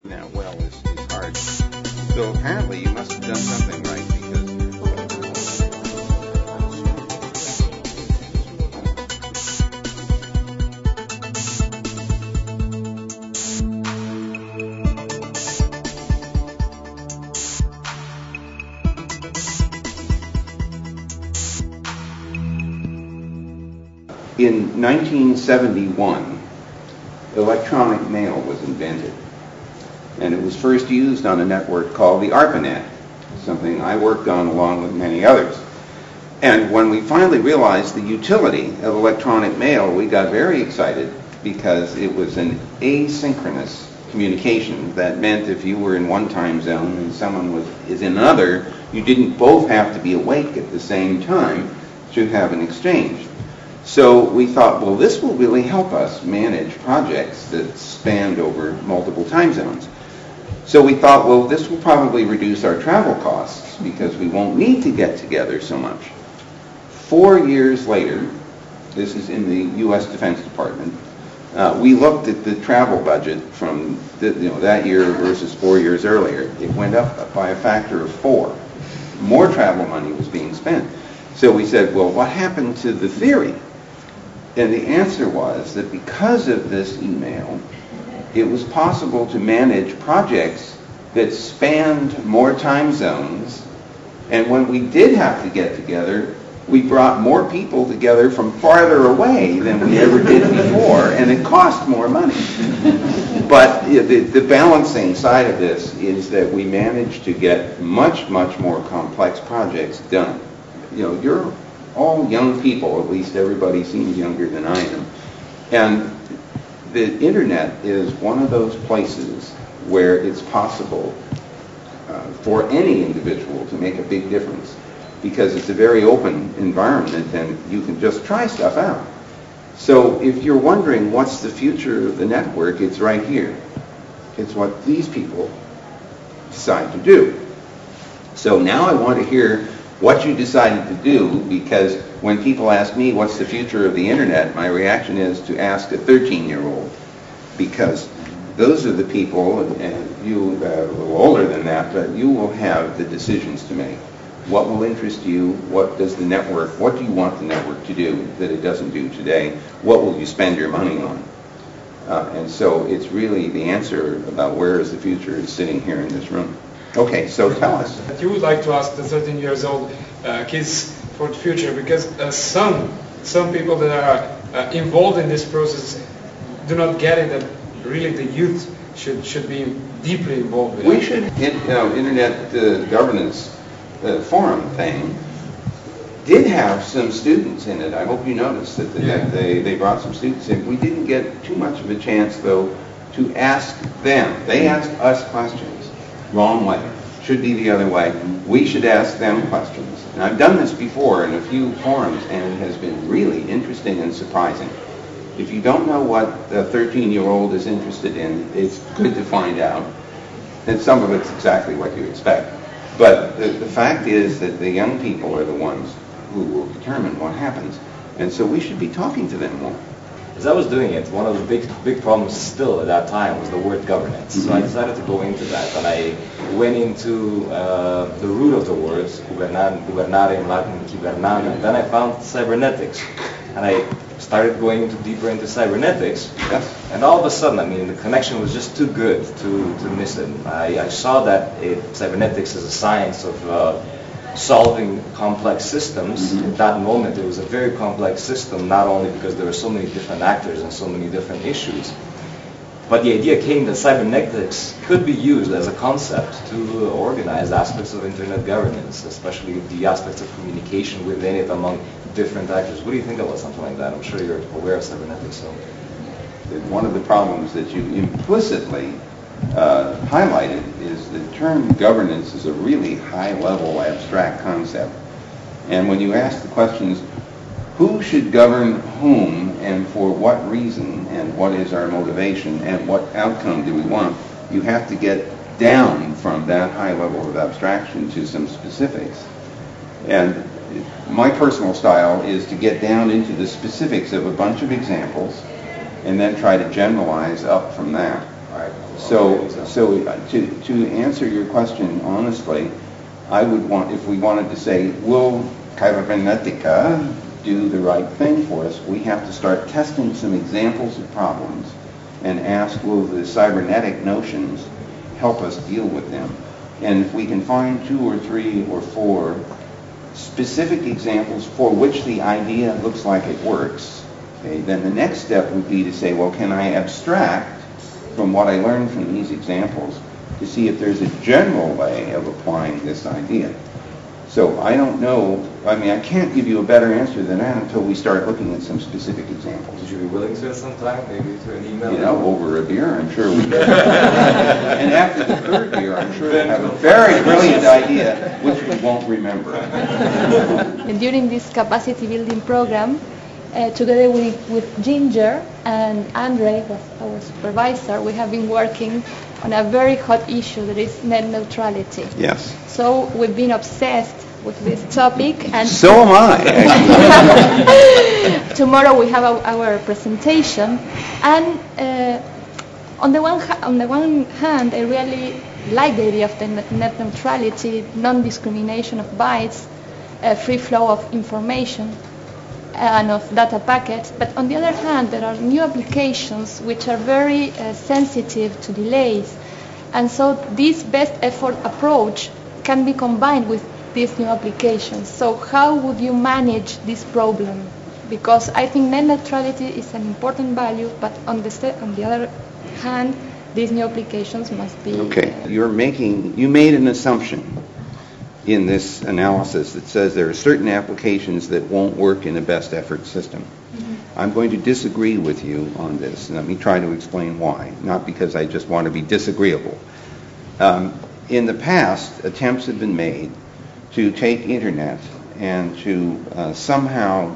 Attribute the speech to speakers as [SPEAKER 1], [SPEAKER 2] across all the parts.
[SPEAKER 1] That well is hard. So apparently you must have done something right because in 1971, electronic mail was invented. And it was first used on a network called the ARPANET, something I worked on along with many others. And when we finally realized the utility of electronic mail, we got very excited because it was an asynchronous communication. That meant if you were in one time zone and someone is in another, you didn't both have to be awake at the same time to have an exchange. So we thought, well, this will really help us manage projects that spanned over multiple time zones. So we thought, well, this will probably reduce our travel costs because we won't need to get together so much. 4 years later, this is in the U.S. Defense Department, we looked at the travel budget from that year versus 4 years earlier. It went up by a factor of 4. More travel money was being spent. So we said, well, what happened to the theory? And the answer was that because of this email, it was possible to manage projects that spanned more time zones. And when we did have to get together, we brought more people together from farther away than we ever did before, and it cost more money. But the balancing side of this is that we managed to get much, much more complex projects done. You're all young people, at least everybody seems younger than I am. And the internet is one of those places where it's possible for any individual to make a big difference because it's a very open environment and you can just try stuff out. So if you're wondering what's the future of the network, it's right here. It's what these people decide to do. So now I want to hear what you decided to do, because when people ask me what's the future of the internet, my reaction is to ask a 13-year-old, because those are the people, and you a little older than that, but you will have the decisions to make. What will interest you? What do you want the network to do that it doesn't do today? What will you spend your money on? And so it's really the answer about where is the future is sitting here in this room. Okay, so tell us.
[SPEAKER 2] You would like to ask the 13 years old kids for the future, because some people that are involved in this process do not get it, that really the youth should be deeply involved with it.
[SPEAKER 1] We should, Internet governance forum thing did have some students in it. I hope you noticed that they brought some students in. We didn't get too much of a chance, though, to ask them. They asked us questions. Wrong way. Should be the other way. We should ask them questions. And I've done this before in a few forums, and it has been really interesting and surprising. If you don't know what a 13-year-old is interested in, it's good to find out. And some of it's exactly what you expect. But the fact is that the young people are the ones who will determine what happens. And so we should be talking to them more.
[SPEAKER 3] As I was doing it, one of the big problems still at that time was the word governance. So I decided to go into that, and I went into the root of the words, gubernare in Latin, hibernare, and then I found cybernetics. And I started going deeper into cybernetics, and all of a sudden, I mean, the connection was just too good to miss it. I saw that cybernetics is a science of solving complex systems. At that moment, it was a very complex system, not only because there were so many different actors and so many different issues, but the idea came that cybernetics could be used as a concept to organize aspects of internet governance, especially the aspects of communication within it among different actors. What do you think about something like that? I'm sure you're aware of cybernetics. So,
[SPEAKER 1] one of the problems that you implicitly highlighted is the term governance is a really high-level abstract concept. And when you ask the questions, who should govern whom and for what reason and what is our motivation and what outcome do we want, you have to get down from that high level of abstraction to some specifics. And my personal style is to get down into the specifics of a bunch of examples and then try to generalize up from that.
[SPEAKER 3] All right.
[SPEAKER 1] So to answer your question honestly, I would want, if we wanted to say, will cybernetica do the right thing for us, we have to start testing some examples of problems and ask, will the cybernetic notions help us deal with them? And if we can find 2 or 3 or 4 specific examples for which the idea looks like it works, okay, then the next step would be to say, well, can I abstract from what I learned from these examples to see if there's a general way of applying this idea? So I don't know, I mean, I can't give you a better answer than that until we start looking at some specific examples.
[SPEAKER 3] Would you be willing to at some time, maybe to an email?
[SPEAKER 1] You know, over a beer, I'm sure we could. And after the 3rd beer, I'm sure we'll have a very brilliant idea, which we won't remember.
[SPEAKER 4] During this capacity building program, together with Ginger and Andre, was our supervisor, we have been working on a very hot issue, that is net neutrality.
[SPEAKER 1] Yes.
[SPEAKER 4] So we've been obsessed with this topic, and
[SPEAKER 1] so am I.
[SPEAKER 4] Tomorrow we have our presentation, and on the one hand, I really like the idea of the net neutrality, non-discrimination of bytes, free flow of information, and of data packets. But on the other hand, there are new applications which are very sensitive to delays, and so this best effort approach can be combined with these new applications. So how would you manage this problem? Because I think net neutrality is an important value, but on the other hand, these new applications must be...
[SPEAKER 1] Okay, you made an assumption in this analysis that says there are certain applications that won't work in a best effort system. Mm-hmm. I'm going to disagree with you on this, and let me try to explain why. Not because I just want to be disagreeable. In the past, attempts have been made to take Internet and to somehow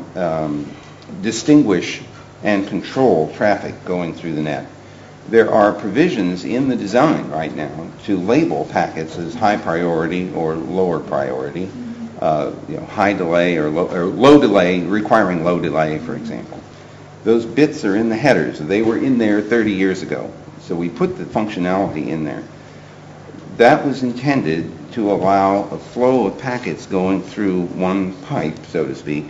[SPEAKER 1] distinguish and control traffic going through the net. There are provisions in the design right now to label packets as high priority or lower priority, high delay or low delay, requiring low delay, for example. Those bits are in the headers. They were in there 30 years ago, so we put the functionality in there. That was intended to allow a flow of packets going through one pipe, so to speak,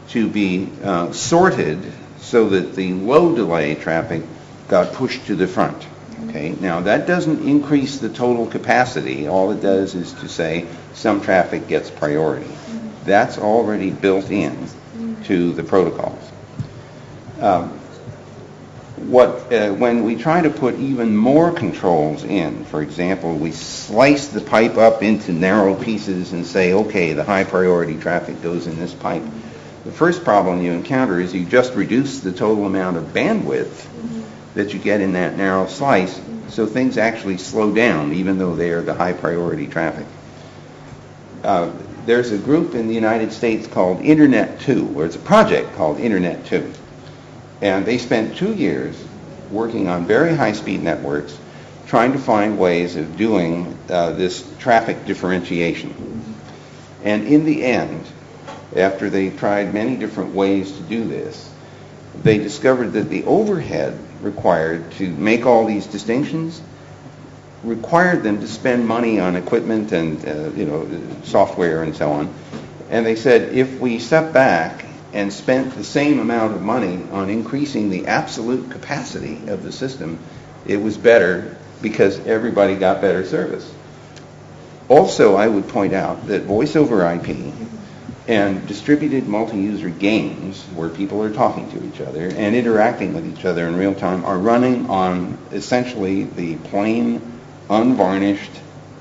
[SPEAKER 1] to be sorted so that the low delay traffic got pushed to the front. Okay, now that doesn't increase the total capacity. All it does is to say some traffic gets priority. That's already built in to the protocols. When we try to put even more controls in, for example, we slice the pipe up into narrow pieces and say, okay, the high priority traffic goes in this pipe. The first problem you encounter is you just reduce the total amount of bandwidth that you get in that narrow slice, so things actually slow down, even though they are the high priority traffic. There's a group in the United States called Internet 2, or it's a project called Internet 2. And they spent 2 years working on very high-speed networks, trying to find ways of doing this traffic differentiation. And in the end, after they tried many different ways to do this, they discovered that the overhead required to make all these distinctions required them to spend money on equipment and software and so on. And they said, if we step back and spent the same amount of money on increasing the absolute capacity of the system, it was better because everybody got better service. Also, I would point out that voice over IP and distributed multi-user games where people are talking to each other and interacting with each other in real time are running on essentially the plain, unvarnished,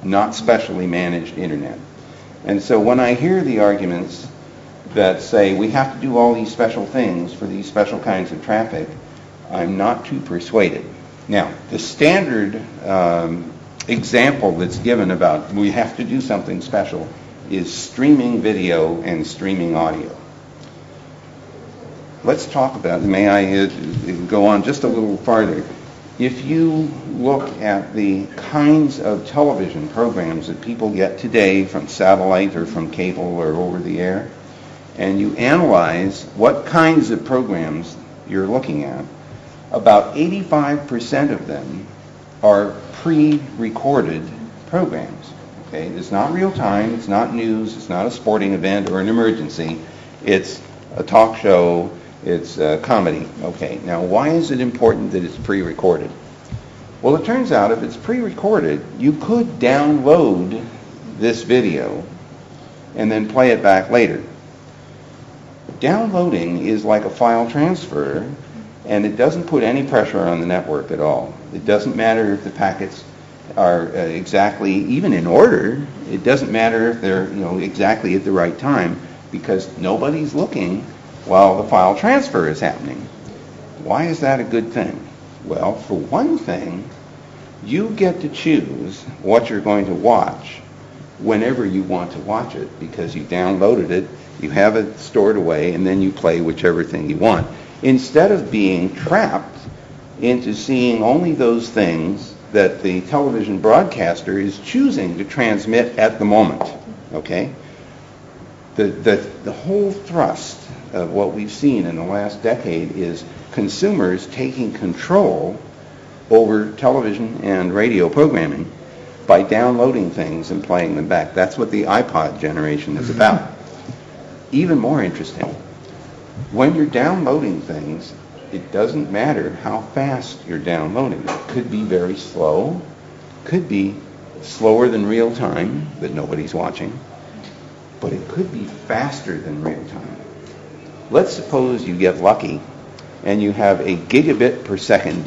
[SPEAKER 1] not specially managed Internet. And so when I hear the arguments that say we have to do all these special things for these special kinds of traffic, I'm not too persuaded. Now, the standard example that's given about we have to do something special is streaming video and streaming audio. Let's talk about, may I go on just a little farther? If you look at the kinds of television programs that people get today from satellite or from cable or over the air, and you analyze what kinds of programs you're looking at, about 85% of them are pre-recorded programs. Okay, it's not real time, it's not news, it's not a sporting event or an emergency. It's a talk show, it's comedy. Okay, now why is it important that it's pre-recorded? Well, it turns out if it's pre-recorded, you could download this video and then play it back later. Downloading is like a file transfer, and it doesn't put any pressure on the network at all. It doesn't matter if the packets are exactly even in order. It doesn't matter if they're exactly at the right time, because nobody's looking while the file transfer is happening. Why is that a good thing? Well, for one thing, you get to choose what you're going to watch whenever you want to watch it, because you downloaded it, you have it stored away, and then you play whichever thing you want, instead of being trapped into seeing only those things that the television broadcaster is choosing to transmit at the moment. Okay? The whole thrust of what we've seen in the last decade is consumers taking control over television and radio programming by downloading things and playing them back. That's what the iPod generation is about. Even more interesting, when you're downloading things, it doesn't matter how fast you're downloading. It could be very slow, could be slower than real time that nobody's watching, but it could be faster than real time. Let's suppose you get lucky and you have a gigabit per second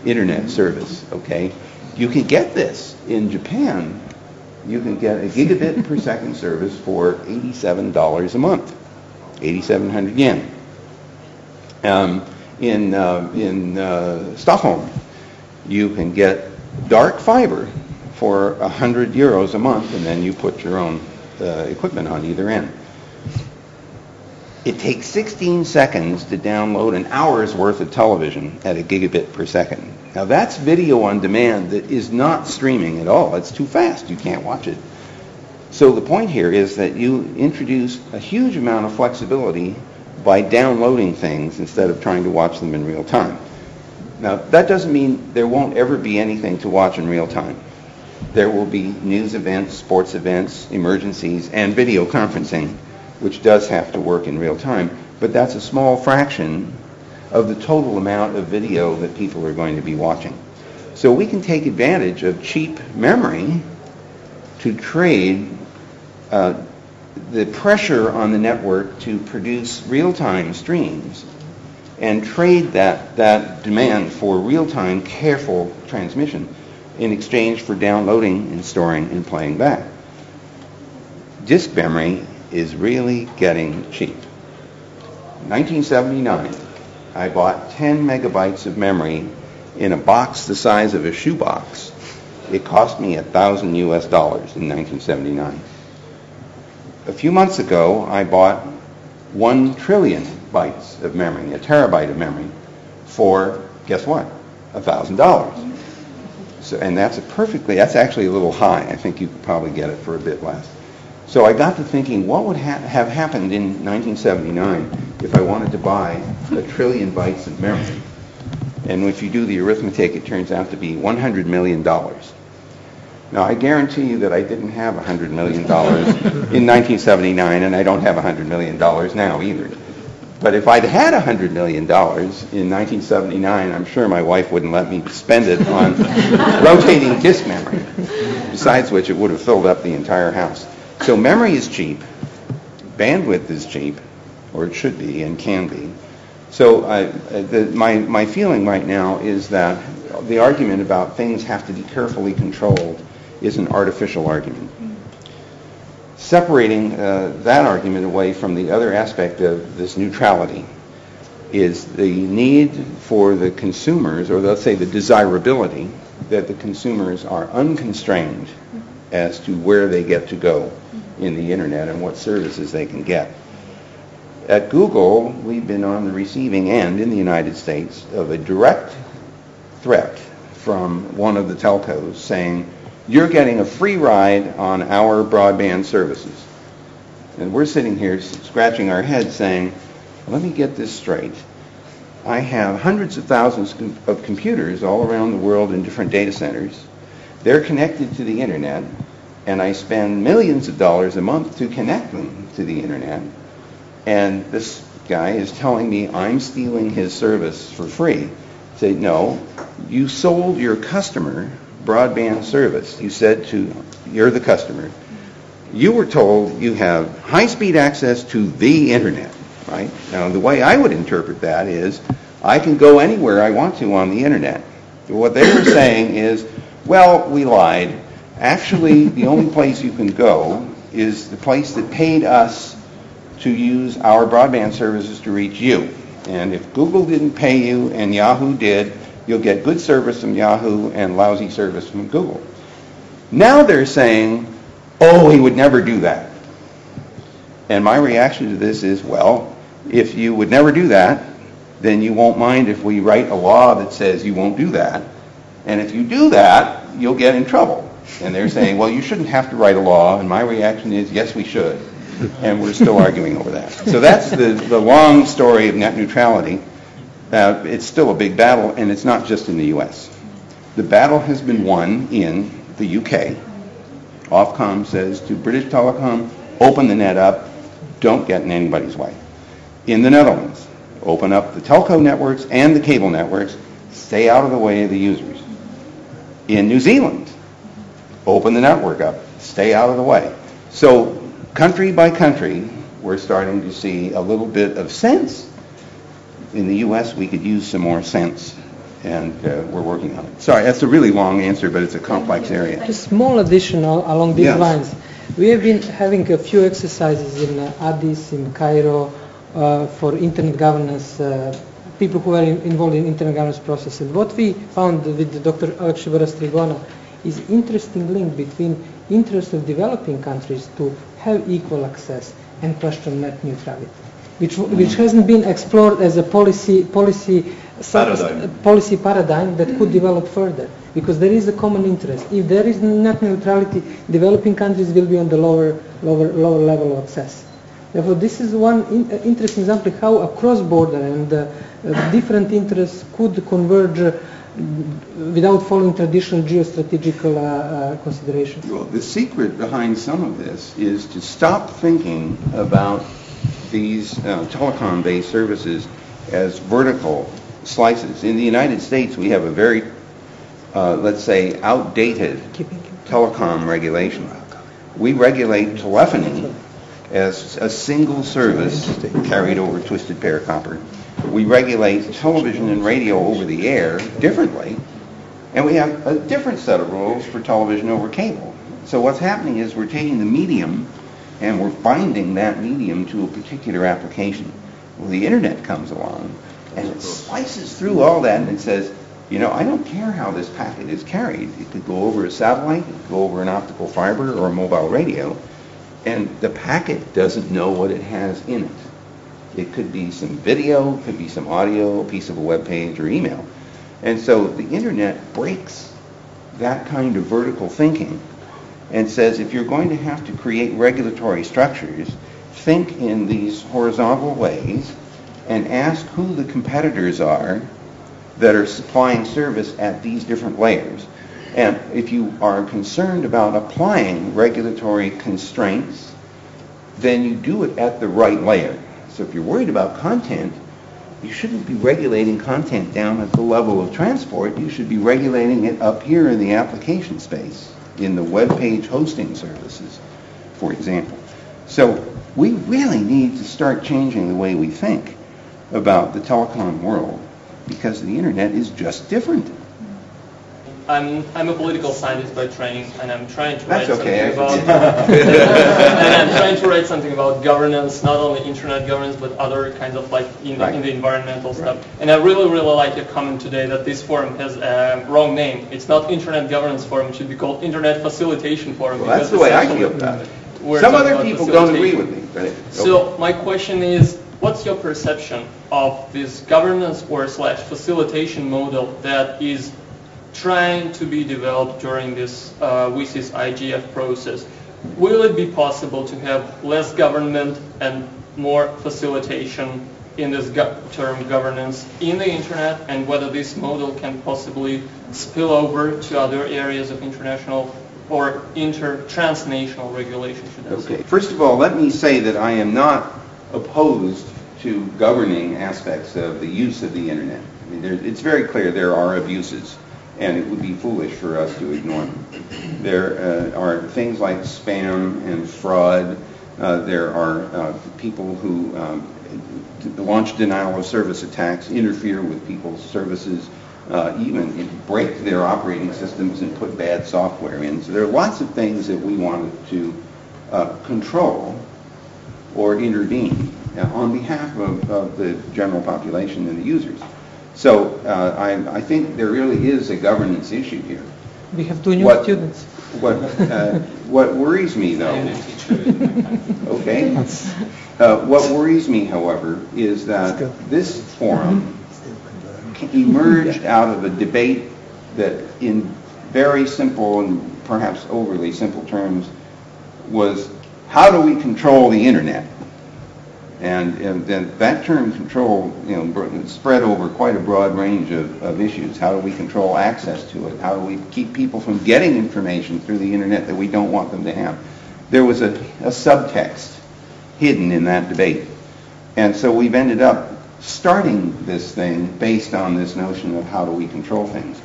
[SPEAKER 1] internet service, okay? You can get this in Japan. You can get a gigabit per second service for $87 a month, 8,700 yen. In Stockholm, you can get dark fiber for 100 euros a month, and then you put your own equipment on either end. It takes 16 seconds to download an hour's worth of television at a gigabit per second. Now that's video on demand that is not streaming at all. It's too fast. You can't watch it. So the point here is that you introduce a huge amount of flexibility by downloading things instead of trying to watch them in real time. Now that doesn't mean there won't ever be anything to watch in real time. There will be news events, sports events, emergencies, and video conferencing, which does have to work in real time, but that's a small fraction of the total amount of video that people are going to be watching. So we can take advantage of cheap memory to trade the pressure on the network to produce real-time streams and trade that demand for real-time, careful transmission in exchange for downloading and storing and playing back. Disk memory is really getting cheap. In 1979, I bought 10 megabytes of memory in a box the size of a shoebox. It cost me $1,000 US in 1979. A few months ago, I bought 1 trillion bytes of memory, a terabyte of memory, for, guess what, $1,000. So, and that's actually a little high. I think you could probably get it for a bit less. So I got to thinking, what would have happened in 1979 if I wanted to buy 1 trillion bytes of memory? And if you do the arithmetic, it turns out to be $100 million. Now, I guarantee you that I didn't have $100 million in 1979, and I don't have $100 million now either. But if I'd had $100 million in 1979, I'm sure my wife wouldn't let me spend it on rotating disk memory, besides which it would have filled up the entire house. So memory is cheap, bandwidth is cheap, or it should be and can be. So my feeling right now is that the argument about things have to be carefully controlled is an artificial argument. Separating that argument away from the other aspect of this neutrality is the need for the consumers, or let's say the desirability, that the consumers are unconstrained as to where they get to go in the internet and what services they can get. At Google, we've been on the receiving end in the United States of a direct threat from one of the telcos saying, you're getting a free ride on our broadband services. And we're sitting here scratching our heads saying, let me get this straight. I have hundreds of thousands of computers all around the world in different data centers. They're connected to the internet, and I spend millions of dollars a month to connect them to the internet. And this guy is telling me I'm stealing his service for free. Say, no, you sold your customer broadband service. You said you're the customer. You were told you have high-speed access to the internet, right? Now, the way I would interpret that is I can go anywhere I want to on the internet. What they were saying is, well, we lied. Actually, the only place you can go is the place that paid us to use our broadband services to reach you. And if Google didn't pay you and Yahoo did, you'll get good service from Yahoo and lousy service from Google. Now they're saying, oh, he would never do that. And my reaction to this is, well, if you would never do that, then you won't mind if we write a law that says you won't do that. And if you do that, you'll get in trouble. And they're saying, well, you shouldn't have to write a law. And my reaction is, yes, we should. And we're still arguing over that. So that's the long story of net neutrality. It's still a big battle, and it's not just in the U.S. The battle has been won in the U.K. Ofcom says to British Telecom, open the net up, don't get in anybody's way. In the Netherlands, open up the telco networks and the cable networks, stay out of the way of the users. In New Zealand, open the network up, stay out of the way. So country by country, we're starting to see a little bit of sense. In the U.S., we could use some more sense, and we're working on it. Sorry, that's a really long answer, but it's a complex area.
[SPEAKER 5] A small addition along these
[SPEAKER 1] Yes.
[SPEAKER 5] lines. We have been having a few exercises in Addis, in Cairo, for internet governance, people who are involved in internet governance process. And what we found with Dr. Alex Shibara-Strigona is interesting link between interest of developing countries to have equal access and question net neutrality, which hasn't been explored as a policy paradigm that could develop further, because there is a common interest. If there is net neutrality, developing countries will be on the lower level of access. Therefore, this is one interesting example how a cross-border and different interests could converge without following traditional geostrategical considerations.
[SPEAKER 1] Well, the secret behind some of this is to stop thinking about these telecom-based services as vertical slices. In the United States, we have a very, let's say, outdated telecom regulation. We regulate telephony as a single service carried over twisted pair copper. We regulate television and radio over the air differently, and we have a different set of rules for television over cable. So what's happening is we're taking the medium and we're binding that medium to a particular application. Well, the internet comes along and it slices through all that and it says, you know, I don't care how this packet is carried. It could go over a satellite, it could go over an optical fiber or a mobile radio, and the packet doesn't know what it has in it. It could be some video, it could be some audio, a piece of a web page, or email. And so the internet breaks that kind of vertical thinking and says if you're going to have to create regulatory structures, think in these horizontal ways and ask who the competitors are that are supplying service at these different layers. And if you are concerned about applying regulatory constraints, then you do it at the right layer. So if you're worried about content, you shouldn't be regulating content down at the level of transport. You should be regulating it up here in the application space, in the web page hosting services, for example. So we really need to start changing the way we think about the telecom world, because the internet is just different.
[SPEAKER 6] I'm a political scientist by training, and I'm trying to write something about governance, not only internet governance, but other kinds of in the environmental stuff. And I really like your comment today that this forum has a wrong name. It's not Internet Governance Forum. It should be called Internet Facilitation Forum.
[SPEAKER 1] Well, that's the way I feel about it. Some other people don't agree with me. But
[SPEAKER 6] So my question is, what's your perception of this governance or / facilitation model that is trying to be developed during this WSIS IGF process? Will it be possible to have less government and more facilitation in this term governance in the internet, and whether this model can possibly spill over to other areas of international or transnational regulation, should I say.
[SPEAKER 1] Okay. First of all, let me say that I am not opposed to governing aspects of the use of the internet. I mean, it's very clear there are abuses, and it would be foolish for us to ignore them. There are things like spam and fraud. There are people who launch denial of service attacks, interfere with people's services, even break their operating systems and put bad software in. So there are lots of things that we wanted to control or intervene on behalf of the general population and the users. So I think there really is a governance issue here.
[SPEAKER 5] We have 2 new students.
[SPEAKER 1] What worries me, though, okay, what worries me, however, is that this forum emerged out of a debate that, in very simple and perhaps overly simple terms, was how do we control the internet? And then that term control, spread over quite a broad range of issues. How do we control access to it? How do we keep people from getting information through the internet that we don't want them to have? There was a subtext hidden in that debate. And so we've ended up starting this thing based on this notion of how do we control things.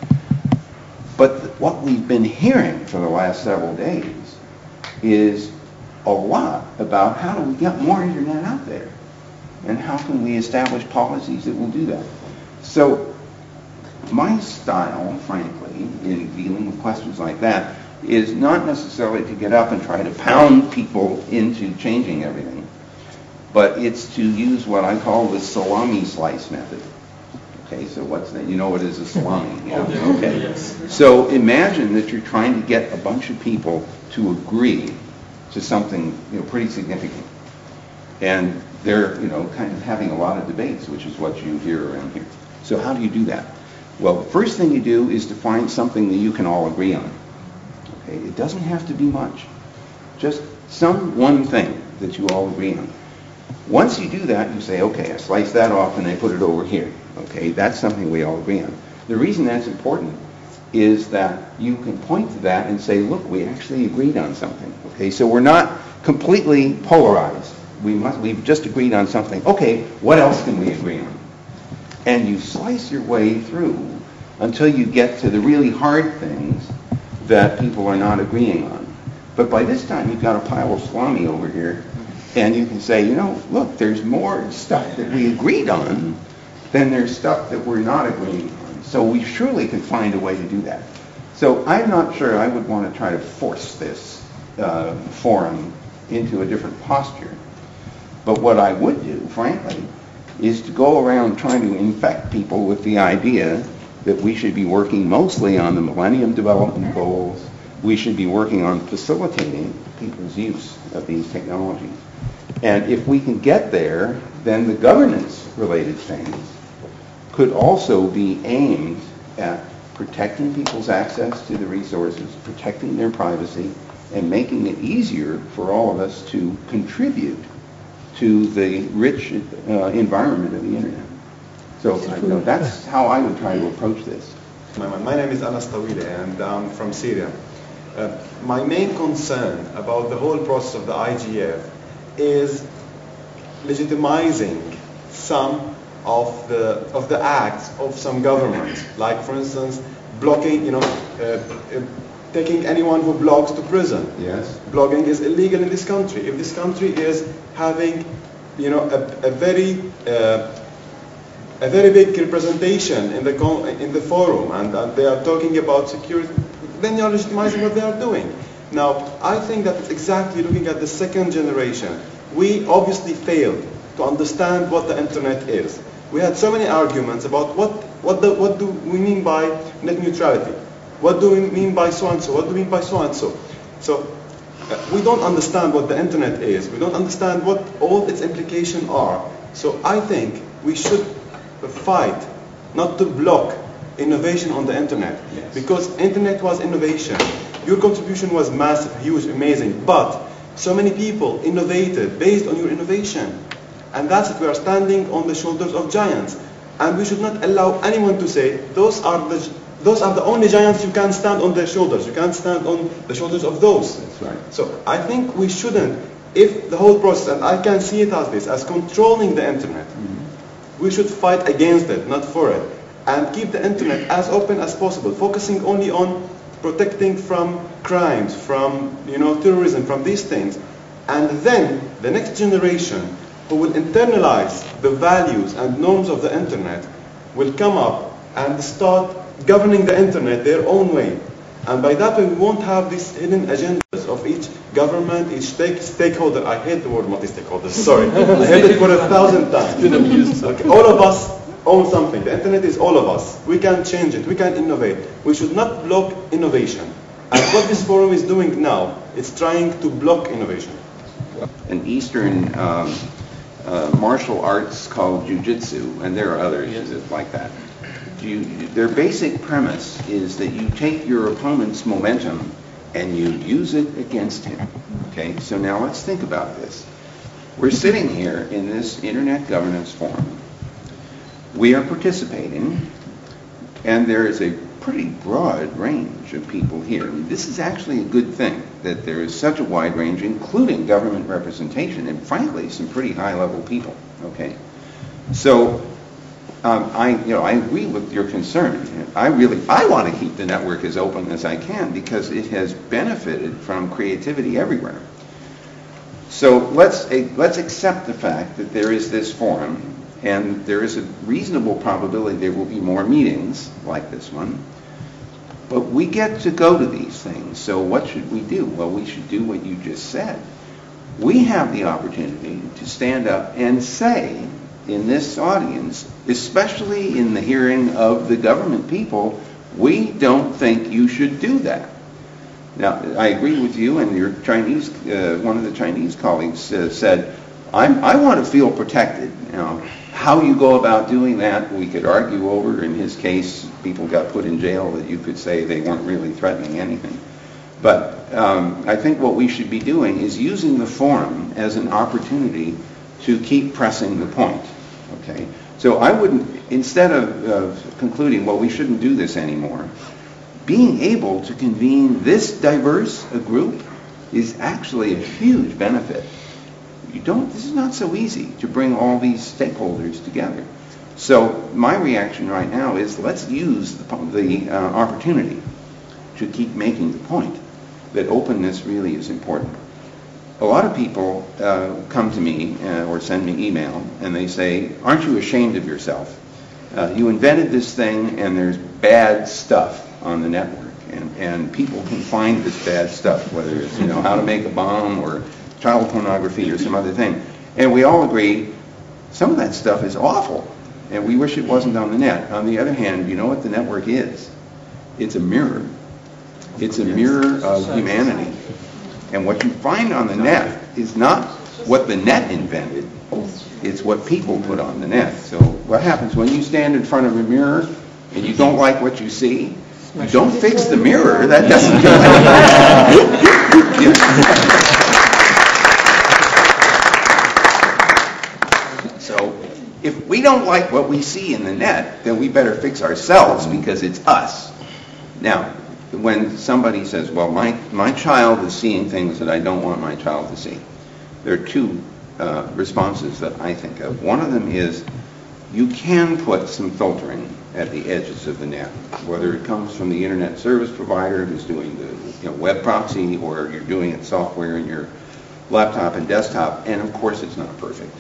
[SPEAKER 1] But what we've been hearing for the last several days is a lot about how do we get more internet out there and how can we establish policies that will do that. So my style, frankly, in dealing with questions like that is not necessarily to get up and try to pound people into changing everything, but it's to use what I call the salami slice method. Okay, so what's that? You know what is a salami? Yeah. Okay. So imagine that you're trying to get a bunch of people to agree to something pretty significant, and they're kind of having a lot of debates, which is what you hear around here. So how do you do that? Well, the first thing you do is to find something that you can all agree on. Okay, it doesn't have to be much, just some one thing that you all agree on. Once you do that, you say, okay, I slice that off and I put it over here. Okay, that's something we all agree on. The reason that's important is that you can point to that and say, look, we actually agreed on something. Okay, so we're not completely polarized. We've just agreed on something. Okay, what else can we agree on? And you slice your way through until you get to the really hard things that people are not agreeing on. But by this time, you've got a pile of salami over here, and you can say, look, there's more stuff that we agreed on than there's stuff that we're not agreeing on. So we surely can find a way to do that. So I'm not sure I would want to try to force this forum into a different posture. But what I would do, frankly, is to go around trying to infect people with the idea that we should be working mostly on the Millennium Development Goals. We should be working on facilitating people's use of these technologies. And if we can get there, then the governance-related things could also be aimed at protecting people's access to the resources, protecting their privacy, and making it easier for all of us to contribute to the rich environment of the internet. So that's how I would try to approach this.
[SPEAKER 7] My name is Anas Tawile, and I'm from Syria. My main concern about the whole process of the IGF is legitimizing some of the acts of some governments, like, for instance, blocking, taking anyone who blogs to prison.
[SPEAKER 1] Yes.
[SPEAKER 7] Blogging is illegal in this country. If this country is having, a very big representation in the forum, and they are talking about security, then you are legitimizing what they are doing. Now, I think that it's exactly looking at the second generation. We obviously failed to understand what the internet is. We had so many arguments about what do we mean by net neutrality? What do we mean by so-and-so? What do we mean by so-and-so? So we don't understand what the internet is. We don't understand what all its implications are. So I think we should fight not to block innovation on the internet.
[SPEAKER 1] Yes.
[SPEAKER 7] Because internet was innovation. Your contribution was massive, huge, amazing. But so many people innovated based on your innovation. And that's it, we are standing on the shoulders of giants. And we should not allow anyone to say, those are the only giants you can stand on their shoulders. You can't stand on the shoulders of those.
[SPEAKER 1] That's right.
[SPEAKER 7] So I think we shouldn't, if the whole process, and I can see it as this, as controlling the internet, we should fight against it, not for it. And keep the internet as open as possible, focusing only on protecting from crimes, from terrorism, from these things. And then the next generation who will internalize the values and norms of the internet will come up and start governing the internet their own way. And by that way, we won't have these hidden agendas of each government, each stakeholder. I hate the word multi-stakeholders, sorry. I hate it for 1,000 times. Okay. All of us own something. The internet is all of us. We can change it. We can innovate. We should not block innovation. And what this forum is doing now, it's trying to block innovation.
[SPEAKER 1] An Eastern martial arts called jiu-jitsu, and there are others like that. Their basic premise is that you take your opponent's momentum and you use it against him. Okay, so now let's think about this. We're sitting here in this Internet Governance Forum. We are participating, and there is a pretty broad range of people here. This is actually a good thing that there is such a wide range, including government representation, and frankly, some pretty high-level people. Okay, so I agree with your concern. I want to keep the network as open as I can because it has benefited from creativity everywhere. So let's accept the fact that there is this forum, and there is a reasonable probability there will be more meetings like this one. But we get to go to these things. So what should we do? Well, we should do what you just said. We have the opportunity to stand up and say in this audience, especially in the hearing of the government people, we don't think you should do that. Now, I agree with you, and your Chinese, one of the Chinese colleagues said, I want to feel protected. Now, how you go about doing that, we could argue over. In his case, people got put in jail that you could say they weren't really threatening anything. But I think what we should be doing is using the forum as an opportunity to keep pressing the point. Okay, so I wouldn't, instead of concluding, well, we shouldn't do this anymore, being able to convene this diverse a group is actually a huge benefit. This is not so easy to bring all these stakeholders together. So my reaction right now is let's use the opportunity to keep making the point that openness really is important. A lot of people come to me or send me email and they say, aren't you ashamed of yourself? You invented this thing and there's bad stuff on the network. And people can find this bad stuff, whether it's how to make a bomb or child pornography or some other thing. And we all agree some of that stuff is awful and we wish it wasn't on the net. On the other hand, you know what the network is? It's a mirror. It's a mirror of humanity. And what you find on the net is not what the net invented. It's what people put on the net. So what happens when you stand in front of a mirror and you don't like what you see? You don't fix the mirror. That doesn't do anything. So if we don't like what we see in the net, then we better fix ourselves because it's us. Now, when somebody says, well, my child is seeing things that I don't want my child to see, there are two responses that I think of. One of them is you can put some filtering at the edges of the net, whether it comes from the internet service provider who's doing the web proxy or you're doing it software in your laptop and desktop, and of course it's not perfect.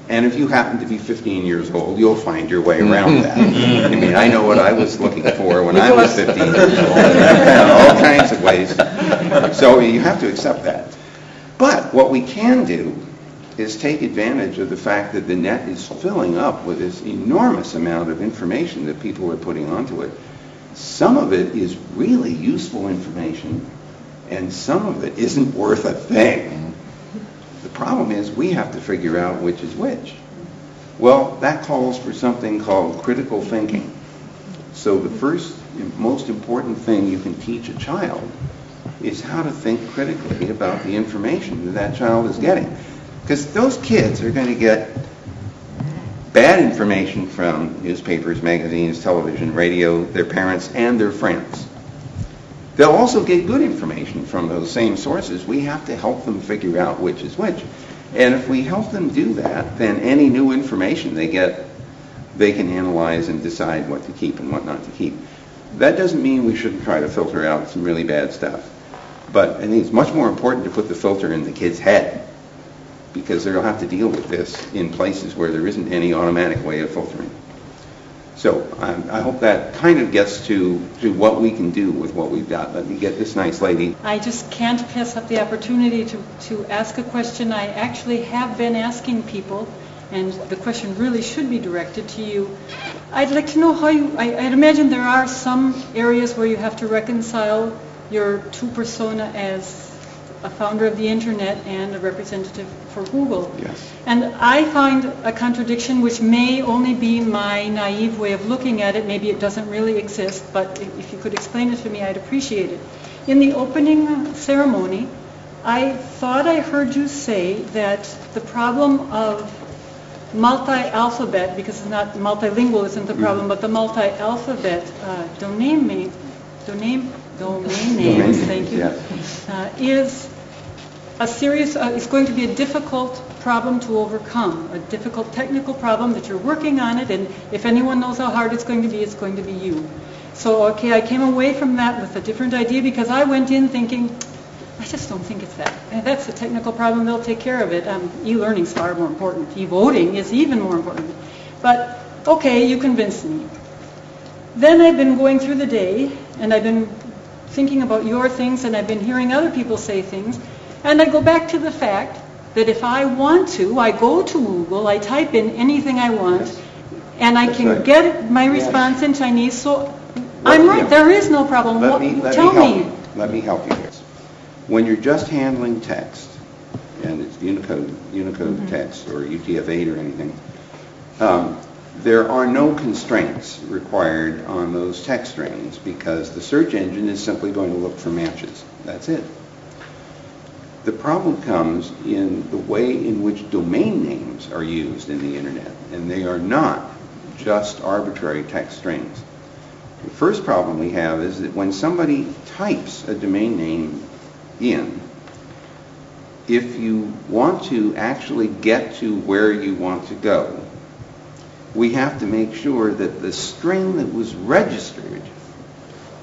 [SPEAKER 1] And if you happen to be 15 years old, you'll find your way around that. I mean, I know what I was looking for when I was 15 years old. I found all kinds of ways. So you have to accept that. But what we can do is take advantage of the fact that the net is filling up with this enormous amount of information that people are putting onto it. Some of it is really useful information, and some of it isn't worth a thing. The problem is we have to figure out which is which. Well, that calls for something called critical thinking. So the first and most important thing you can teach a child is how to think critically about the information that child is getting. Because those kids are going to get bad information from newspapers, magazines, television, radio, their parents, and their friends. They'll also get good information from those same sources. We have to help them figure out which is which. And if we help them do that, then any new information they get, they can analyze and decide what to keep and what not to keep. That doesn't mean we shouldn't try to filter out some really bad stuff. But I think it's much more important to put the filter in the kid's head, because they'll have to deal with this in places where there isn't any automatic way of filtering. So I hope that kind of gets to what we can do with what we've got. Let me get this nice lady.
[SPEAKER 8] I just can't pass up the opportunity to ask a question I actually have been asking people, and the question really should be directed to you. I'd like to know how I'd imagine there are some areas where you have to reconcile your two persona as a founder of the internet and a representative for Google.
[SPEAKER 1] Yes.
[SPEAKER 8] And I find a contradiction which may only be my naive way of looking at it. Maybe it doesn't really exist, but if you could explain it to me, I'd appreciate it. In the opening ceremony, I thought I heard you say that the problem of multi-alphabet, because it's not multilingual isn't the problem, but the multi-alphabet domain names, thank you,
[SPEAKER 1] yes.
[SPEAKER 8] Is a serious, it's going to be a difficult problem to overcome, a difficult technical problem that you're working on it, and if anyone knows how hard it's going to be you. So, okay, I came away from that with a different idea, because I went in thinking, I just don't think it's that. That's a technical problem, they'll take care of it. E-learning's far more important. E-voting is even more important. But, okay, you convinced me. Then I've been going through the day, and I've been thinking about your things, and I've been hearing other people say things, and I go back to the fact that if I want to, I go to Google, I type in anything I want, yes. And I can get my response in Chinese, so I'm right, there is no problem. Tell me.
[SPEAKER 1] Let me help you here. When you're just handling text, and it's Unicode text or UTF-8 or anything, there are no constraints required on those text strings, because the search engine is simply going to look for matches. That's it. The problem comes in the way in which domain names are used in the internet, and they are not just arbitrary text strings. The first problem we have is that when somebody types a domain name in, if you want to actually get to where you want to go, we have to make sure that the string that was registered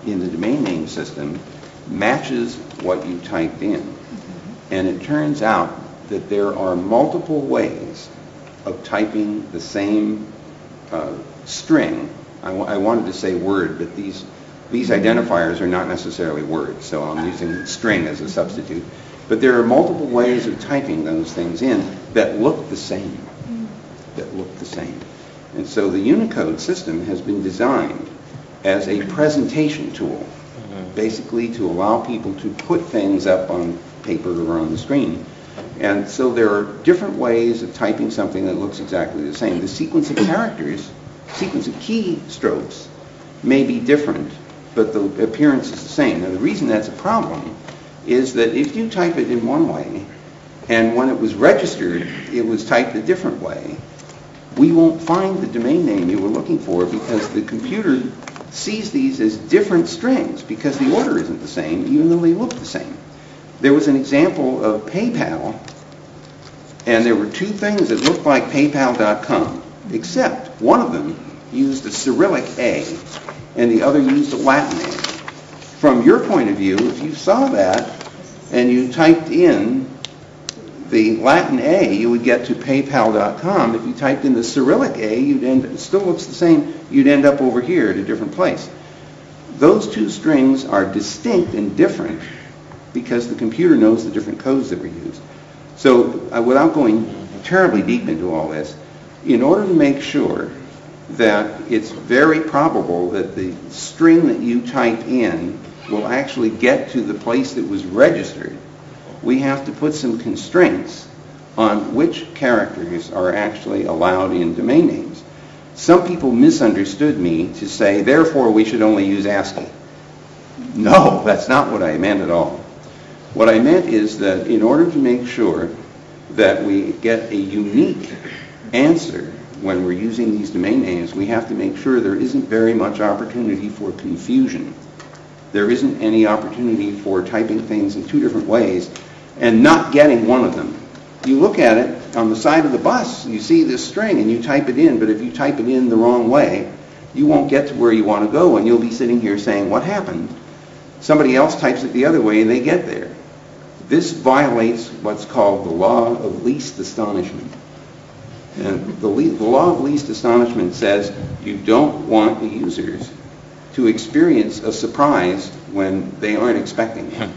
[SPEAKER 1] in the domain name system matches what you typed in. And it turns out that there are multiple ways of typing the same string. I wanted to say word, but these identifiers are not necessarily words, so I'm using string as a substitute. But there are multiple ways of typing those things in that look the same. And so the Unicode system has been designed as a presentation tool, basically to allow people to put things up on paper or on the screen. And so there are different ways of typing something that looks exactly the same. The sequence of characters, sequence of keystrokes may be different, but the appearance is the same. Now, the reason that's a problem is that if you type it in one way, and when it was registered, it was typed a different way, we won't find the domain name you were looking for, because the computer sees these as different strings, because the order isn't the same, even though they look the same. There was an example of PayPal, and there were two things that looked like PayPal.com, except one of them used a Cyrillic A, and the other used a Latin A. From your point of view, if you saw that and you typed in the Latin A, you would get to PayPal.com. If you typed in the Cyrillic A, it still looks the same, you'd end up over here at a different place. Those two strings are distinct and different because the computer knows the different codes that were used. So without going terribly deep into all this, in order to make sure that it's very probable that the string that you type in will actually get to the place that was registered, we have to put some constraints on which characters are actually allowed in domain names. Some people misunderstood me to say, therefore, we should only use ASCII. No, that's not what I meant at all. What I meant is that in order to make sure that we get a unique answer when we're using these domain names, we have to make sure there isn't very much opportunity for confusion. There isn't any opportunity for typing things in two different ways and not getting one of them. You look at it on the side of the bus, you see this string and you type it in, but if you type it in the wrong way, you won't get to where you want to go, and you'll be sitting here saying, what happened? Somebody else types it the other way and they get there. This violates what's called the law of least astonishment. And the law of least astonishment says you don't want the users to experience a surprise when they aren't expecting it.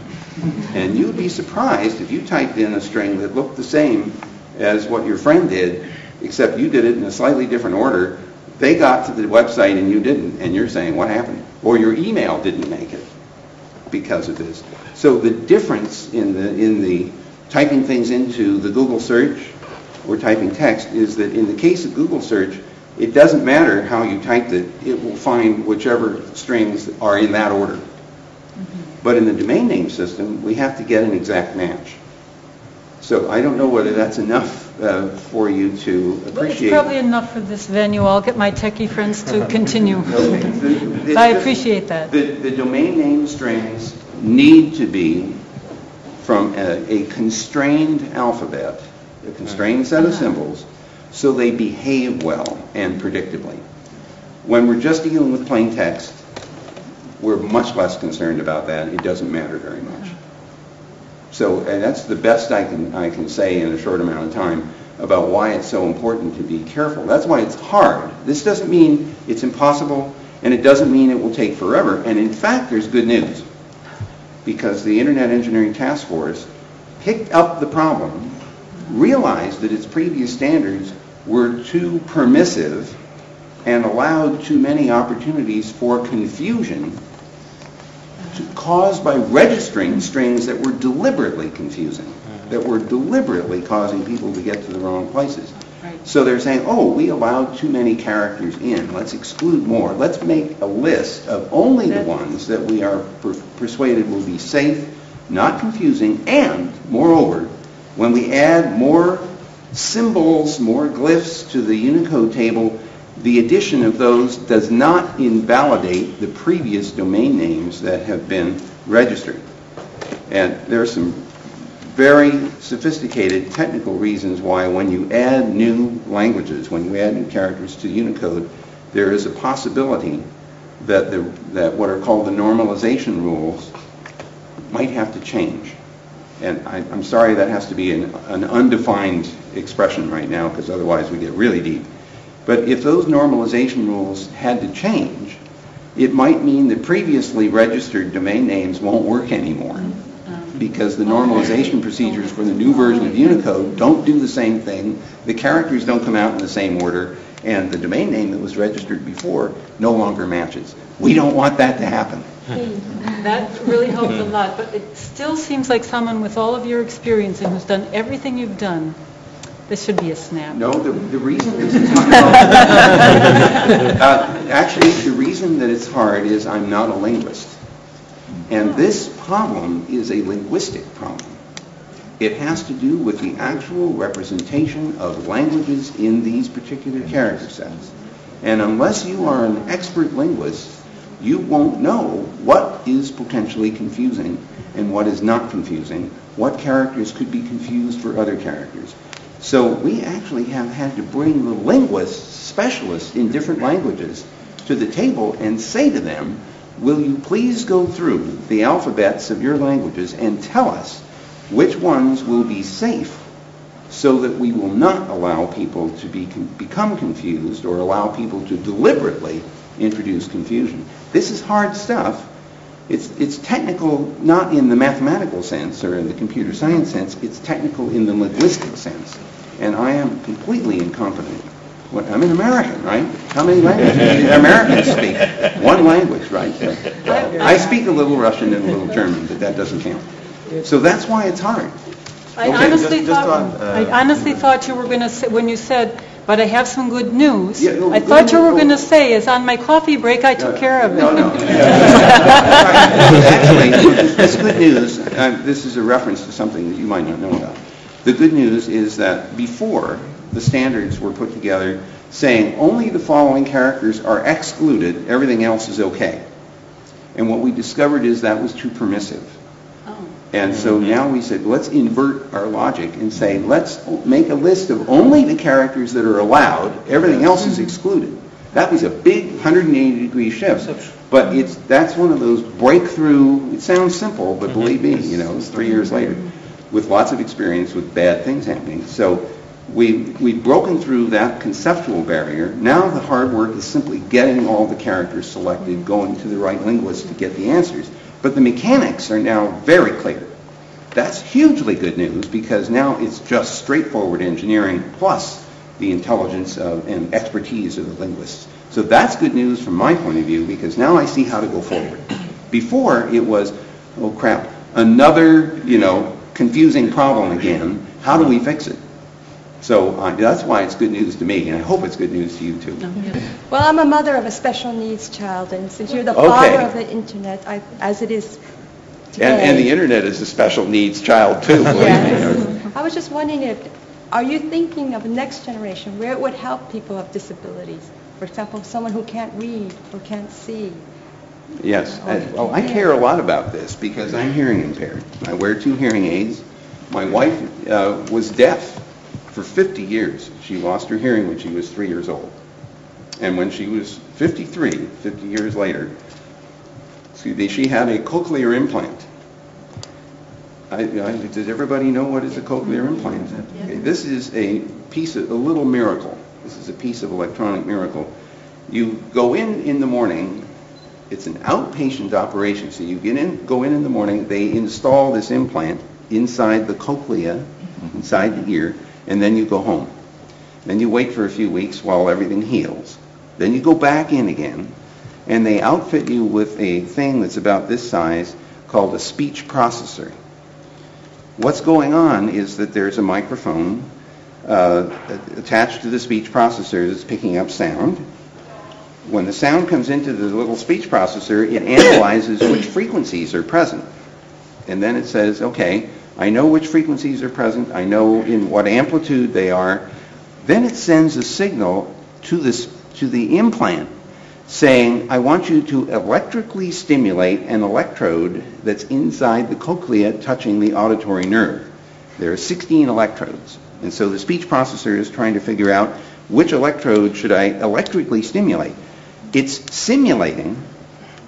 [SPEAKER 1] And you'd be surprised if you typed in a string that looked the same as what your friend did, except you did it in a slightly different order. They got to the website and you didn't, and you're saying, what happened? Or your email didn't make it because of this. So the difference in the typing things into the Google search or typing text is that in the case of Google search, it doesn't matter how you typed it, it will find whichever strings are in that order. But in the domain name system, we have to get an exact match. So I don't know whether that's enough for you to appreciate.
[SPEAKER 8] It's probably enough for this venue. I'll get my techie friends to continue. I appreciate that.
[SPEAKER 1] The domain name strings need to be from a constrained alphabet, a constrained set of symbols, so they behave well and predictably. When we're just dealing with plain text, we're much less concerned about that. It doesn't matter very much. So and that's the best I can say in a short amount of time about why it's so important to be careful. That's why it's hard. This doesn't mean it's impossible, and it doesn't mean it will take forever. And in fact, there's good news, because the Internet Engineering Task Force picked up the problem, realized that its previous standards were too permissive and allowed too many opportunities for confusion caused by registering strings that were deliberately confusing, that were deliberately causing people to get to the wrong places.
[SPEAKER 8] Right.
[SPEAKER 1] So they're saying, oh, we allowed too many characters in. Let's exclude more. Let's make a list of only the ones that we are persuaded will be safe, not confusing, and, moreover, when we add more symbols, more glyphs to the Unicode table, the addition of those does not invalidate the previous domain names that have been registered. And there are some very sophisticated technical reasons why when you add new languages, when you add new characters to Unicode, there is a possibility that that what are called the normalization rules might have to change. And I'm sorry that has to be an undefined expression right now, because otherwise we get really deep. But if those normalization rules had to change, it might mean that previously registered domain names won't work anymore, because the normalization procedures for the new version of Unicode don't do the same thing, the characters don't come out in the same order, and the domain name that was registered before no longer matches. We don't want that to happen.
[SPEAKER 8] That really helps a lot, but it still seems like someone with all of your experience and who's done everything you've done, this should be a snap.
[SPEAKER 1] No, the reason this is hard, actually, the reason that it's hard is I'm not a linguist. And this problem is a linguistic problem. It has to do with the actual representation of languages in these particular character sets. And unless you are an expert linguist, you won't know what is potentially confusing and what is not confusing, what characters could be confused for other characters. So we actually have had to bring the linguists, specialists in different languages, to the table and say to them, will you please go through the alphabets of your languages and tell us which ones will be safe so that we will not allow people to become confused or allow people to deliberately introduce confusion. This is hard stuff. It's technical not in the mathematical sense or in the computer science sense, it's technical in the linguistic sense. And I am completely incompetent. I'm an American, right? How many languages do Americans speak? One language, right? I speak a little Russian and a little German, but that doesn't count. So that's why it's hard.
[SPEAKER 8] I honestly thought you were going to say, when you said, but I have some good news,
[SPEAKER 1] Yeah, no,
[SPEAKER 8] I thought you were going to say, is on my coffee break, I took care of it.
[SPEAKER 1] No. Actually, this good news, this is a reference to something that you might not know about. The good news is that before, the standards were put together saying only the following characters are excluded, everything else is okay. And what we discovered is that was too permissive. And so now we said, let's invert our logic and say, let's make a list of only the characters that are allowed, everything else is excluded. That was a big 180-degree shift. But that's one of those breakthrough, it sounds simple, but believe me, it's 3 years later, with lots of experience with bad things happening. So we've broken through that conceptual barrier. Now the hard work is simply getting all the characters selected, going to the right linguist to get the answers. But the mechanics are now very clear. That's hugely good news because now it's just straightforward engineering plus the intelligence and expertise of the linguists. So that's good news from my point of view because now I see how to go forward. Before it was, oh crap, another, confusing problem again. How do we fix it? So that's why it's good news to me, and I hope it's good news to you too.
[SPEAKER 9] Well, I'm a mother of a special needs child, and since you're the father of the internet, as it is today.
[SPEAKER 1] And the internet is a special needs child too.
[SPEAKER 9] Yes. I was just wondering are you thinking of the next generation where it would help people of disabilities? For example, someone who can't read or can't see.
[SPEAKER 1] Yes. I care a lot about this because I'm hearing impaired. I wear 2 hearing aids. My wife was deaf for 50 years. She lost her hearing when she was 3 years old. And when she was 53, 50 years later, she had a cochlear implant. Does everybody know what is a cochlear implant? Okay, this is a little miracle. This is a piece of electronic miracle. You go in the morning. It's an outpatient operation. So you go in the morning. They install this implant inside the cochlea, inside the ear, and then you go home. Then you wait for a few weeks while everything heals. Then you go back in again, and they outfit you with a thing that's about this size called a speech processor. What's going on is that there's a microphone attached to the speech processor that's picking up sound. When the sound comes into the little speech processor, it analyzes which frequencies are present. And then it says, okay, I know which frequencies are present. I know in what amplitude they are. Then it sends a signal to the implant saying, I want you to electrically stimulate an electrode that's inside the cochlea touching the auditory nerve. There are 16 electrodes. And so the speech processor is trying to figure out which electrode should I electrically stimulate. It's simulating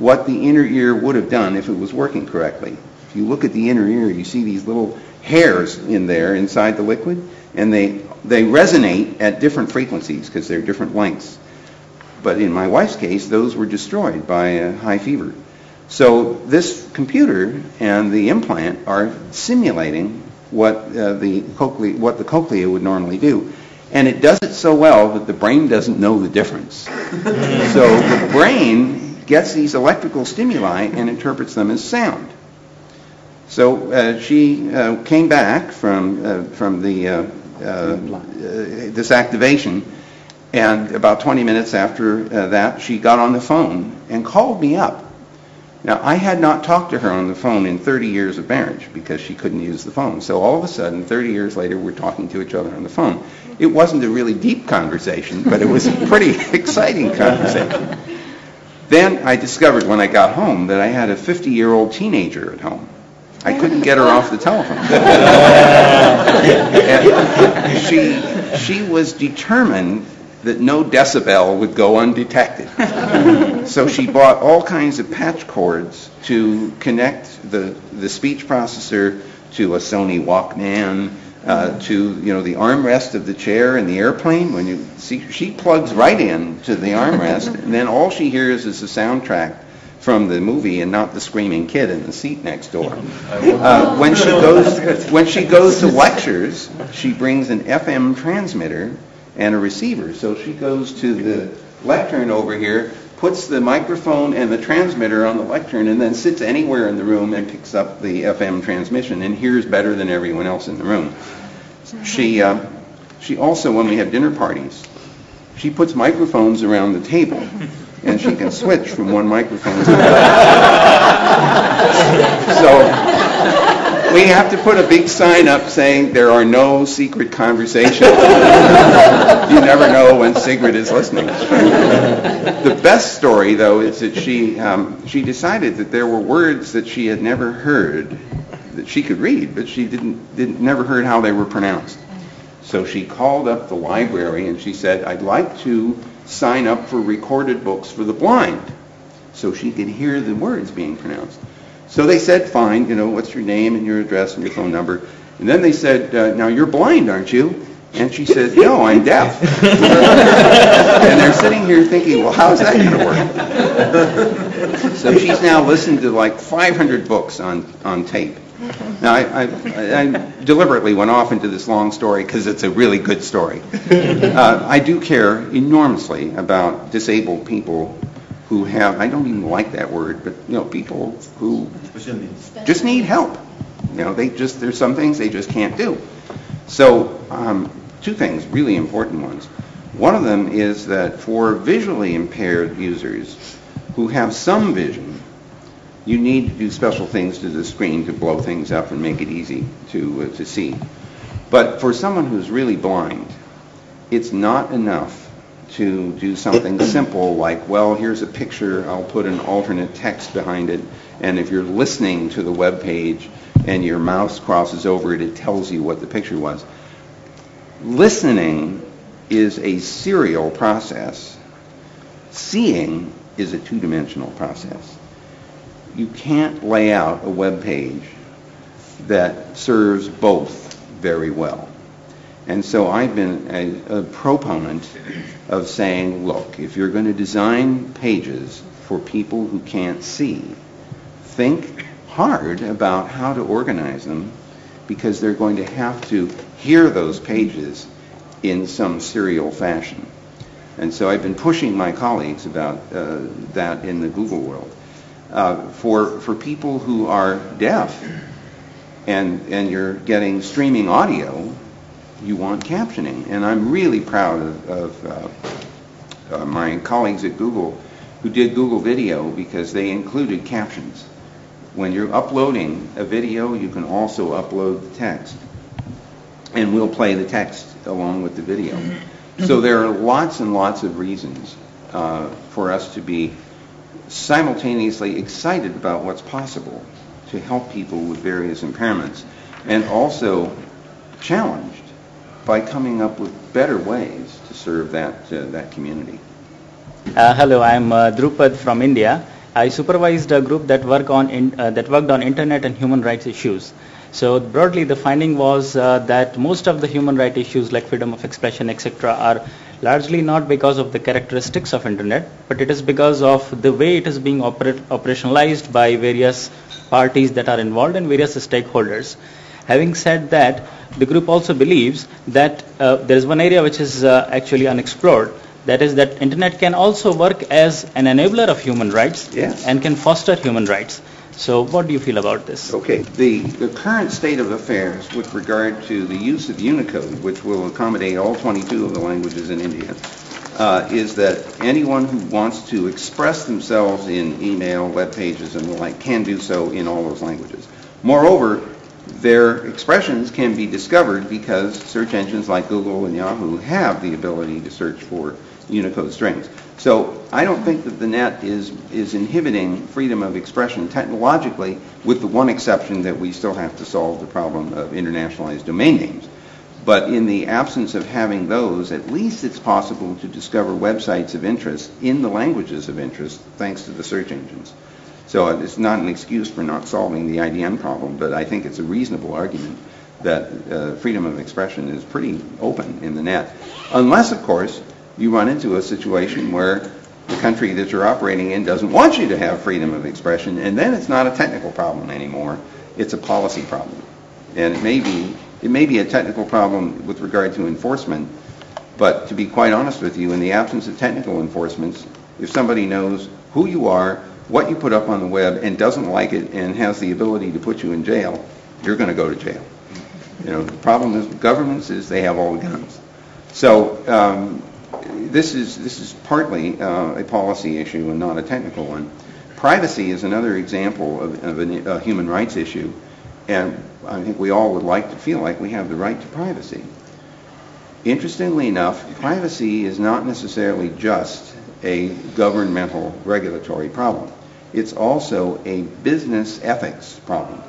[SPEAKER 1] what the inner ear would have done if it was working correctly. If you look at the inner ear, you see these little hairs in there inside the liquid, and they resonate at different frequencies because they're different lengths. But in my wife's case, those were destroyed by high fever. So this computer and the implant are simulating what the cochlea would normally do. And it does it so well that the brain doesn't know the difference. So the brain gets these electrical stimuli and interprets them as sound. So she came back from this activation, and about 20 minutes after that, she got on the phone and called me up. Now, I had not talked to her on the phone in 30 years of marriage because she couldn't use the phone. So all of a sudden, 30 years later, we're talking to each other on the phone. It wasn't a really deep conversation, but it was a pretty exciting conversation. Then I discovered when I got home that I had a 50-year-old teenager at home. I couldn't get her off the telephone. And she was determined that no decibel would go undetected. So she bought all kinds of patch cords to connect the speech processor to a Sony Walkman, to the armrest of the chair in the airplane. When you see, she plugs right in to the armrest, and then all she hears is the soundtrack from the movie and not the screaming kid in the seat next door. When she goes to lectures, she brings an FM transmitter and a receiver. So she goes to the lectern over here, puts the microphone and the transmitter on the lectern, and then sits anywhere in the room and picks up the FM transmission and hears better than everyone else in the room. She also, when we have dinner parties, she puts microphones around the table, and she can switch from one microphone to the other. So we have to put a big sign up saying there are no secret conversations. You never know when Sigrid is listening. The best story, though, is that she decided that there were words that she had never heard that she could read, but she never heard how they were pronounced. So she called up the library and she said, "I'd like to sign up for recorded books for the blind," so she could hear the words being pronounced. So they said, "Fine, what's your name and your address and your phone number?" And then they said, "Now you're blind, aren't you?" And she said, "No, I'm deaf." And they're sitting here thinking, well, how's that going to work? So she's now listened to like 500 books on tape. Now, I deliberately went off into this long story because it's a really good story. I do care enormously about disabled people who have, I don't even like that word, but people who just need help. There's some things they just can't do. So, two things, really important ones. One of them is that for visually impaired users who have some vision, you need to do special things to the screen to blow things up and make it easy to see. But for someone who's really blind, it's not enough to do something simple like, well, here's a picture, I'll put an alternate text behind it, and if you're listening to the web page and your mouse crosses over it, it tells you what the picture was. Listening is a serial process. Seeing is a two-dimensional process. You can't lay out a web page that serves both very well. And so I've been a proponent of saying, look, if you're going to design pages for people who can't see, think hard about how to organize them, because they're going to have to hear those pages in some serial fashion. And so I've been pushing my colleagues about that in the Google world. For people who are deaf and you're getting streaming audio, you want captioning. And I'm really proud of my colleagues at Google who did Google Video, because they included captions. When you're uploading a video, you can also upload the text, and we'll play the text along with the video. So there are lots and lots of reasons for us to be simultaneously excited about what's possible to help people with various impairments, and also challenged by coming up with better ways to serve that community.
[SPEAKER 10] Hello, I'm Drupad from India. I supervised a group that worked on internet and human rights issues. So broadly, the finding was that most of the human rights issues like freedom of expression, etc., are largely not because of the characteristics of internet, but it is because of the way it is being operationalized by various parties that are involved and various stakeholders. Having said that, the group also believes that there is one area which is actually unexplored. That is that internet can also work as an enabler of human rights,
[SPEAKER 1] yes,
[SPEAKER 10] and can foster human rights. So what do you feel about this?
[SPEAKER 1] Okay, the current state of affairs with regard to the use of Unicode, which will accommodate all 22 of the languages in India, is that anyone who wants to express themselves in email, web pages, and the like can do so in all those languages. Moreover, their expressions can be discovered because search engines like Google and Yahoo have the ability to search for Unicode strings. So I don't think that the net is inhibiting freedom of expression technologically, with the one exception that we still have to solve the problem of internationalized domain names. But in the absence of having those, at least it's possible to discover websites of interest in the languages of interest thanks to the search engines. So it's not an excuse for not solving the IDN problem, but I think it's a reasonable argument that freedom of expression is pretty open in the net. Unless, of course, you run into a situation where the country that you're operating in doesn't want you to have freedom of expression, and then it's not a technical problem anymore. It's a policy problem. And it may be a technical problem with regard to enforcement, but to be quite honest with you, in the absence of technical enforcements, if somebody knows who you are, what you put up on the web, and doesn't like it and has the ability to put you in jail, you're going to go to jail. The problem with governments is they have all the guns. So this is partly a policy issue and not a technical one. Privacy is another example of a human rights issue, And I think we all would like to feel like we have the right to privacy. Interestingly enough, privacy is not necessarily just a governmental regulatory problem. It's also a business ethics problem.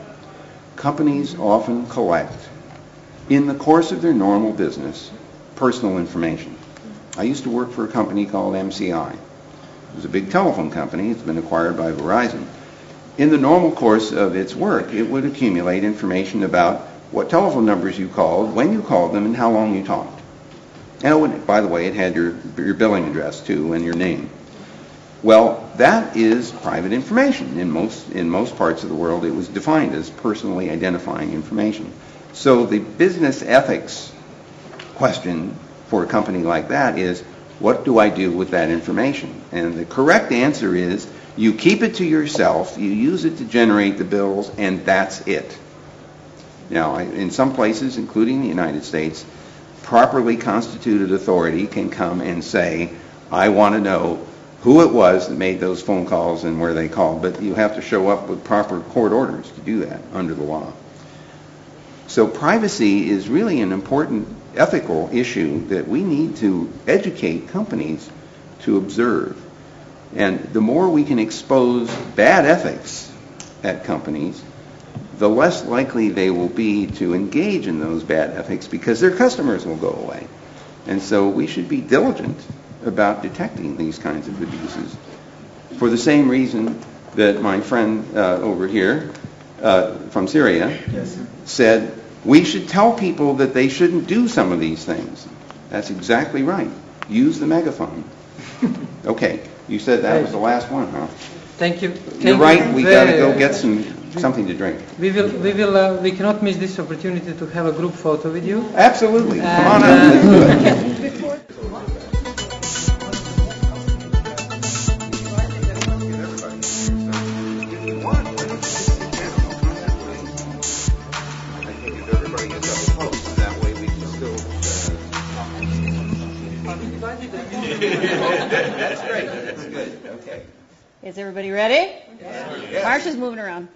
[SPEAKER 1] Companies often collect, in the course of their normal business, personal information. I used to work for a company called MCI. It was a big telephone company. It's been acquired by Verizon. In the normal course of its work, it would accumulate information about what telephone numbers you called, when you called them, and how long you talked. And by the way, it had your billing address too and your name. Well, that is private information. In most parts of the world, it was defined as personally identifying information. So the business ethics question for a company like that is, what do I do with that information? And the correct answer is, you keep it to yourself, you use it to generate the bills, and that's it. Now, in some places, including the United States, properly constituted authority can come and say, I want to know who it was that made those phone calls and where they called, but you have to show up with proper court orders to do that under the law. So privacy is really an important ethical issue that we need to educate companies to observe. And the more we can expose bad ethics at companies, the less likely they will be to engage in those bad ethics because their customers will go away. And so we should be diligent about detecting these kinds of abuses for the same reason that my friend over here from Syria said we should tell people that they shouldn't do some of these things. That's exactly right. Use the megaphone. Okay, you said that was the last one, huh?
[SPEAKER 5] Thank you.
[SPEAKER 1] You're right. We got to go get something to drink.
[SPEAKER 5] We cannot miss this opportunity to have a group photo with you.
[SPEAKER 1] Absolutely. Come on up. Let's do it. That's great. That's good. Okay.
[SPEAKER 11] Is everybody ready? Yeah. Marsh is moving around.